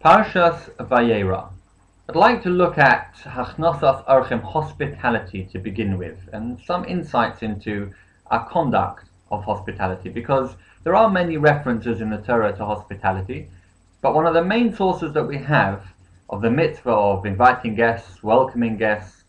Parshat Vayera. I'd like to look at Hachnosas Orchim, hospitality, to begin with, and some insights into our conduct of hospitality, because there are many references in the Torah to hospitality, but one of the main sources that we have of the mitzvah of inviting guests, welcoming guests,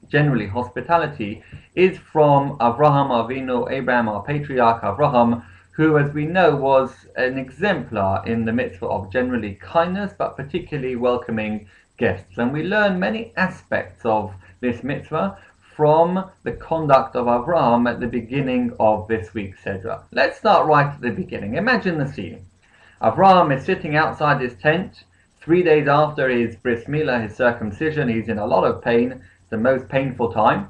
generally hospitality, is from Avraham Avinu, Abraham, our patriarch Avraham, who, as we know, was an exemplar in the mitzvah of generally kindness, but particularly welcoming guests. And we learn many aspects of this mitzvah from the conduct of Avraham at the beginning of this week's Sedra. Let's start right at the beginning. Imagine the scene. Avraham is sitting outside his tent 3 days after his bris milah, his circumcision. He's in a lot of pain. It's the most painful time.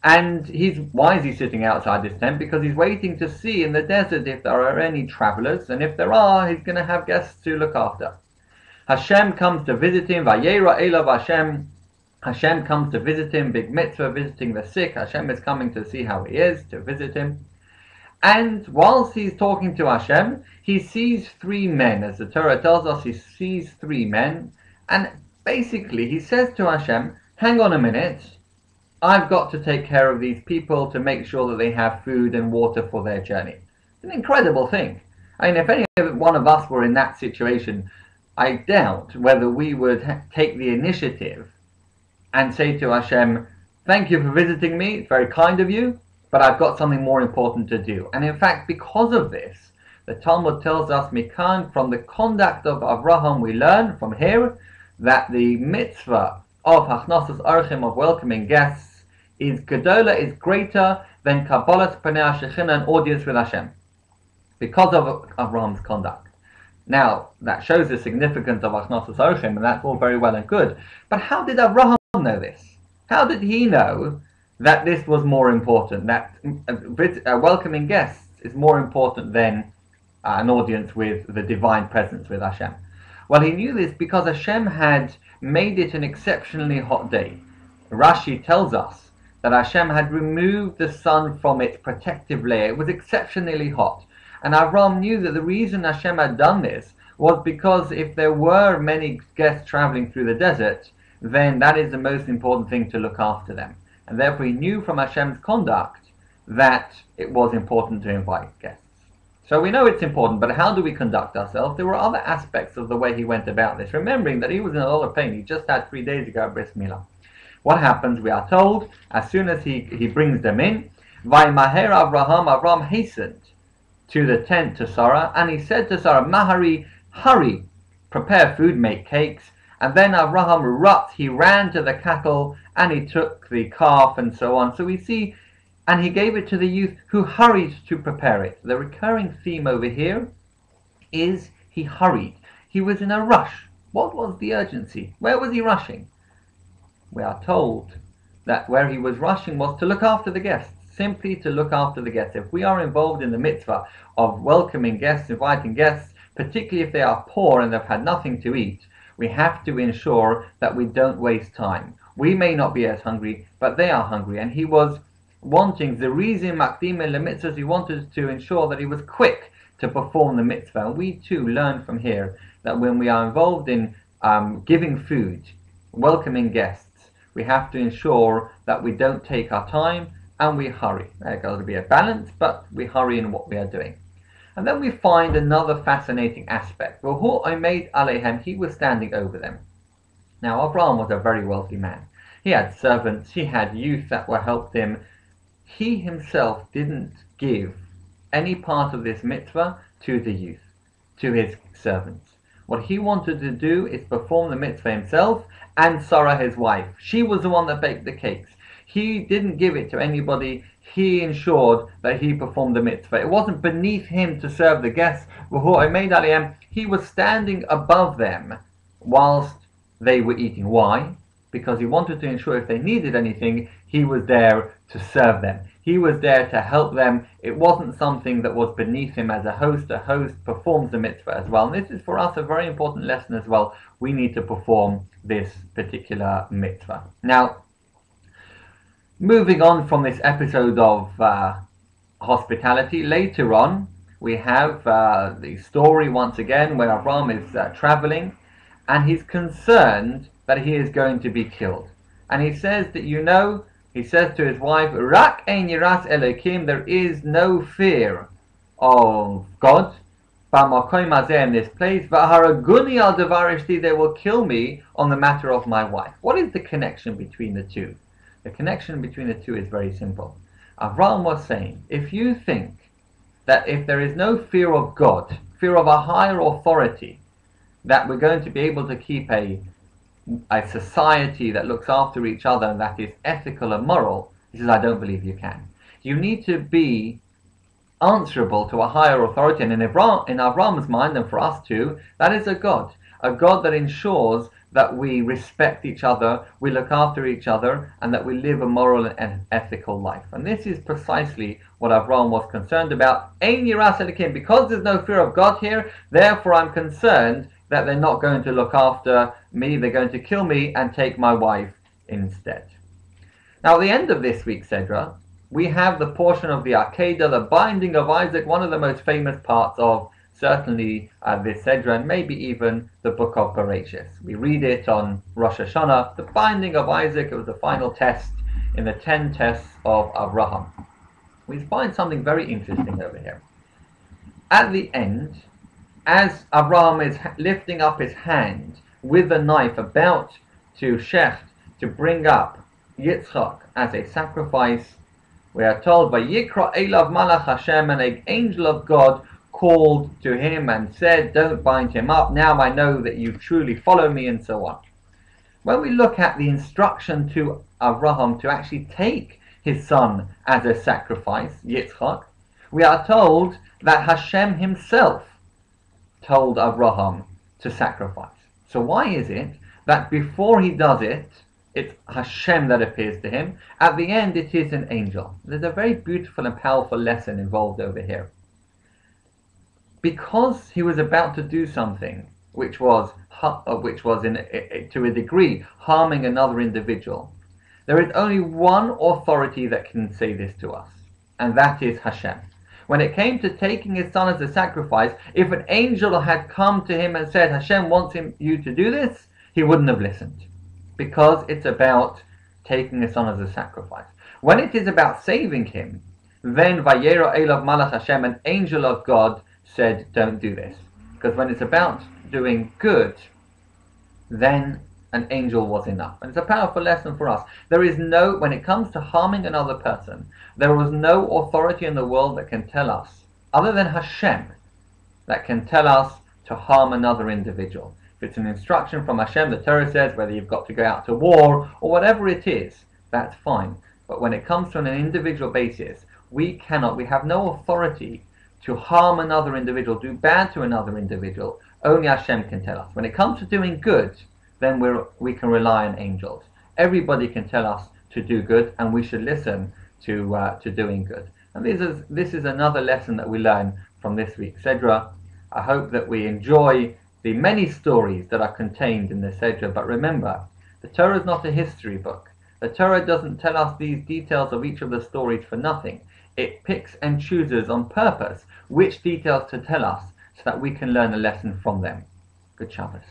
And why is he sitting outside his tent? Because he's waiting to see in the desert if there are any travelers, and if there are, he's going to have guests to look after. Hashem comes to visit him. Vayera elav Hashem. Hashem comes to visit him. Big mitzvah, visiting the sick. Hashem is coming to see how he is, to visit him. And whilst he's talking to Hashem, he sees 3 men. As the Torah tells us, he sees 3 men. And basically, he says to Hashem, hang on a minute. I've got to take care of these people to make sure that they have food and water for their journey. It's an incredible thing. I mean, if any one of us were in that situation, I doubt whether we would take the initiative and say to Hashem, thank you for visiting me, it's very kind of you, but I've got something more important to do. And in fact, because of this, the Talmud tells us, Mikan, from the conduct of Avraham, we learn from here that the mitzvah of Hachnosas Orchim, of welcoming guests, is Gedola, is greater than Kabbalas Panei Shechina, an audience with Hashem, because of Avraham's conduct. Now, that shows the significance of Hachnosas Orchim, and that's all very well and good. But how did Avraham know this? How did he know that this was more important, that welcoming guests is more important than an audience with the divine presence with Hashem? Well, he knew this because Hashem had made it an exceptionally hot day. Rashi tells us that Hashem had removed the sun from its protective layer. It was exceptionally hot. And Avram knew that the reason Hashem had done this was because if there were many guests traveling through the desert, then that is the most important thing, to look after them. And therefore he knew from Hashem's conduct that it was important to invite guests. So we know it's important, but how do we conduct ourselves? There were other aspects of the way he went about this, remembering that he was in a lot of pain. He just had 3 days ago bris milah. What happens, we are told, as soon as he brings them in, Vaymaher Avraham hastened to the tent to Sarah, and he said to Sarah, Mahari, hurry, prepare food, make cakes. And then Avraham he ran to the cattle, and he took the calf, and so on. So we see, and he gave it to the youth, who hurried to prepare it. The recurring theme over here is he hurried. He was in a rush. What was the urgency? Where was he rushing? We are told that where he was rushing was to look after the guests, simply to look after the guests. If we are involved in the mitzvah of welcoming guests, inviting guests, particularly if they are poor and they've had nothing to eat, we have to ensure that we don't waste time. We may not be as hungry, but they are hungry. And he was wanting, Zerizim Makdim le mitzvahs, he wanted to ensure that he was quick to perform the mitzvah. And we too learn from here that when we are involved in giving food, welcoming guests, we have to ensure that we don't take our time and we hurry. There's got to be a balance, but we hurry in what we are doing. And then we find another fascinating aspect. Who I made Alehem, he was standing over them. Now, Abraham was a very wealthy man. He had servants, he had youth that were helped him. He himself didn't give any part of this mitzvah to the youth, to his servants. What he wanted to do is perform the mitzvah himself, and Sarah, his wife. She was the one that baked the cakes. He didn't give it to anybody. He ensured that he performed the mitzvah. It wasn't beneath him to serve the guests. He was standing above them whilst they were eating. Why? Because he wanted to ensure if they needed anything, he was there to serve them. He was there to help them. It wasn't something that was beneath him as a host. A host performs the mitzvah as well. And this is for us a very important lesson as well. We need to perform this particular mitzvah. Now, moving on from this episode of hospitality, later on we have the story once again where Abraham is traveling and he's concerned that he is going to be killed. And he says that, he says to his wife, Rak ein yiras Elokim, there is no fear of God, in this place, V'haraguni al devar eshti, they will kill me on the matter of my wife. What is the connection between the two? The connection between the two is very simple. Avraham was saying, if you think that if there is no fear of God, fear of a higher authority, that we're going to be able to keep a society that looks after each other and that is ethical and moral, he says, I don't believe you can. You need to be answerable to a higher authority, and in Avraham's mind, and for us too, that is a God that ensures that we respect each other, we look after each other, and that we live a moral and ethical life. And this is precisely what Avraham was concerned about. Ein yiras Elokim, because there's no fear of God here, therefore I'm concerned that they're not going to look after me, they're going to kill me and take my wife instead. Now, at the end of this week's Sedra, we have the portion of the Akedah, the binding of Isaac, one of the most famous parts of certainly this Sedra, and maybe even the book of Bereshis. We read it on Rosh Hashanah, the binding of Isaac. It was the final test in the 10 tests of Abraham. We find something very interesting over here. At the end, as Abraham is lifting up his hand with the knife about to shecht, to bring up Yitzchak as a sacrifice, we are told by Yikra Elav Malach Hashem, and an angel of God called to him and said, don't bind him up, now I know that you truly follow me, and so on. When we look at the instruction to Avraham to actually take his son as a sacrifice, Yitzchak, we are told that Hashem himself told Avraham to sacrifice. So why is it that before he does it, it's Hashem that appears to him? At the end, it is an angel. There's a very beautiful and powerful lesson involved over here. Because he was about to do something which was to a degree harming another individual, there is only one authority that can say this to us, and that is Hashem. When it came to taking his son as a sacrifice, if an angel had come to him and said, Hashem wants you to do this, he wouldn't have listened. Because it's about taking his son as a sacrifice. When it is about saving him, then Vayera Elav Malach Hashem, an angel of God, said, don't do this. Because when it's about doing good, then an angel was enough. And it's a powerful lesson for us. When it comes to harming another person, there is no authority in the world that can tell us, other than Hashem, that can tell us to harm another individual. If it's an instruction from Hashem, the Torah says, whether you've got to go out to war or whatever it is, that's fine. But when it comes to an individual basis, we have no authority to harm another individual, do bad to another individual. Only Hashem can tell us. When it comes to doing good, then we can rely on angels. Everybody can tell us to do good, and we should listen to doing good. And this is another lesson that we learn from this week's Sedra. I hope that we enjoy the many stories that are contained in the Sedra. But remember, the Torah is not a history book. The Torah doesn't tell us these details of each of the stories for nothing. It picks and chooses on purpose which details to tell us so that we can learn a lesson from them. Good Shabbos.